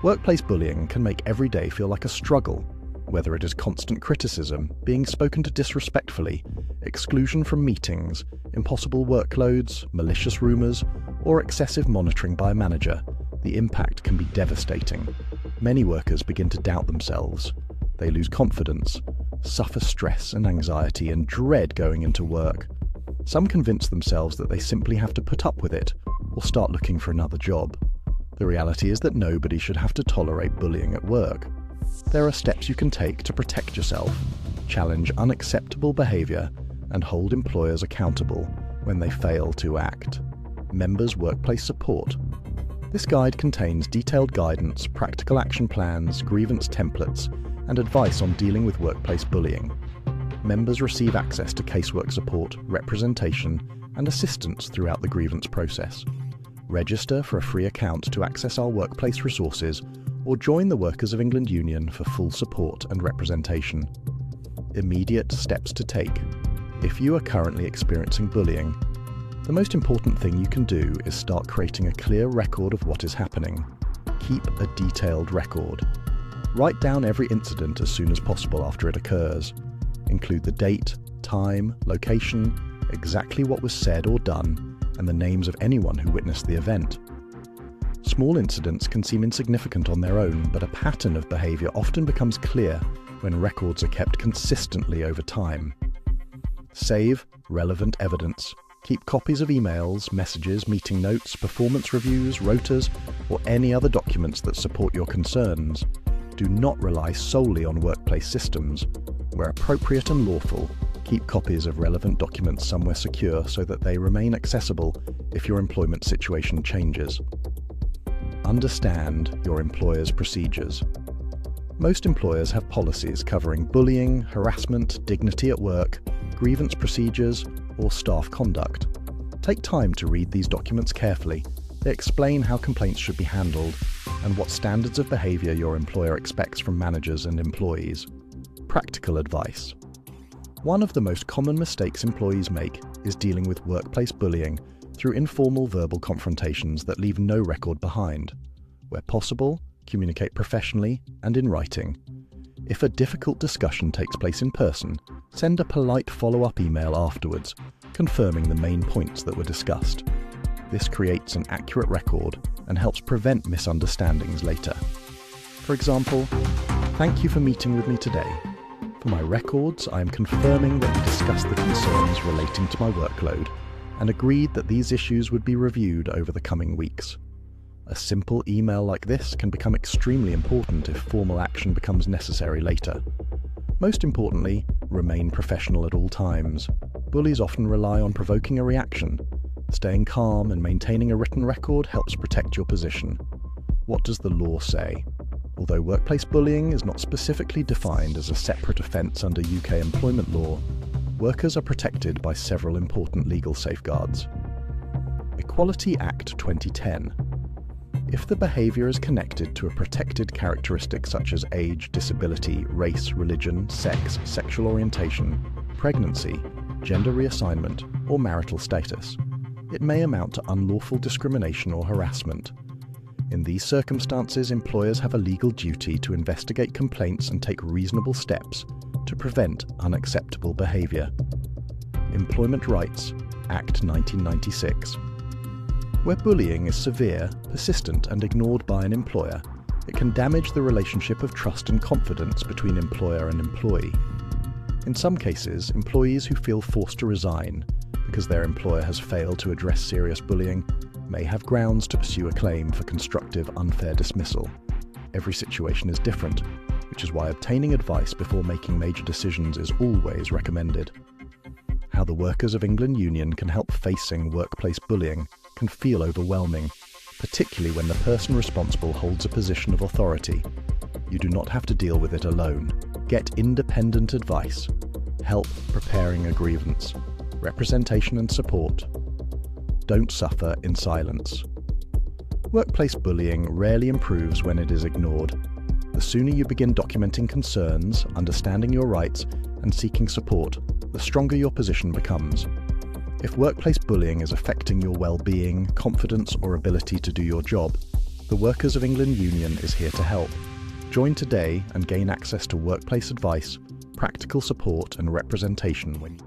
Workplace bullying can make every day feel like a struggle, whether it is constant criticism, being spoken to disrespectfully, exclusion from meetings, impossible workloads, malicious rumours, or excessive monitoring by a manager. The impact can be devastating. Many workers begin to doubt themselves. They lose confidence, suffer stress and anxiety, and dread going into work. Some convince themselves that they simply have to put up with it or start looking for another job. The reality is that nobody should have to tolerate bullying at work. There are steps you can take to protect yourself, challenge unacceptable behaviour, and hold employers accountable when they fail to act. Members' Workplace Support. This guide contains detailed guidance, practical action plans, grievance templates, and advice on dealing with workplace bullying. Members receive access to casework support, representation, and assistance throughout the grievance process. Register for a free account to access our workplace resources, or join the Workers of England Union for full support and representation. Immediate steps to take. If you are currently experiencing bullying, the most important thing you can do is start creating a clear record of what is happening. Keep a detailed record. Write down every incident as soon as possible after it occurs. Include the date, time, location, exactly what was said or done, and the names of anyone who witnessed the event. Small incidents can seem insignificant on their own, but a pattern of behaviour often becomes clear when records are kept consistently over time. Save relevant evidence. Keep copies of emails, messages, meeting notes, performance reviews, rotas, or any other documents that support your concerns. Do not rely solely on workplace systems. Where appropriate and lawful, keep copies of relevant documents somewhere secure so that they remain accessible if your employment situation changes. Understand your employer's procedures. Most employers have policies covering bullying, harassment, dignity at work, grievance procedures, or staff conduct. Take time to read these documents carefully. They explain how complaints should be handled and what standards of behaviour your employer expects from managers and employees. Practical advice. One of the most common mistakes employees make is dealing with workplace bullying through informal verbal confrontations that leave no record behind. Where possible, communicate professionally and in writing. If a difficult discussion takes place in person, send a polite follow-up email afterwards, confirming the main points that were discussed. This creates an accurate record and helps prevent misunderstandings later. For example, "Thank you for meeting with me today. For my records, I am confirming that we discussed the concerns relating to my workload and agreed that these issues would be reviewed over the coming weeks." A simple email like this can become extremely important if formal action becomes necessary later. Most importantly, remain professional at all times. Bullies often rely on provoking a reaction. Staying calm and maintaining a written record helps protect your position. What does the law say? Although workplace bullying is not specifically defined as a separate offence under UK employment law, workers are protected by several important legal safeguards. Equality Act 2010. If the behaviour is connected to a protected characteristic such as age, disability, race, religion, sex, sexual orientation, pregnancy, gender reassignment, or marital status, it may amount to unlawful discrimination or harassment. In these circumstances, employers have a legal duty to investigate complaints and take reasonable steps to prevent unacceptable behaviour. Employment Rights Act 1996. Where bullying is severe, persistent, and ignored by an employer, it can damage the relationship of trust and confidence between employer and employee. In some cases, employees who feel forced to resign because their employer has failed to address serious bullying may have grounds to pursue a claim for constructive unfair dismissal. Every situation is different, which is why obtaining advice before making major decisions is always recommended. How the Workers of England Union can help facing workplace bullying can feel overwhelming, particularly when the person responsible holds a position of authority. You do not have to deal with it alone. Get independent advice, help preparing a grievance, representation and support. Don't suffer in silence. Workplace bullying rarely improves when it is ignored. The sooner you begin documenting concerns, understanding your rights, and seeking support, the stronger your position becomes. If workplace bullying is affecting your well-being, confidence, or ability to do your job, The Workers of England Union is here to help. Join today and gain access to workplace advice, practical support and representation when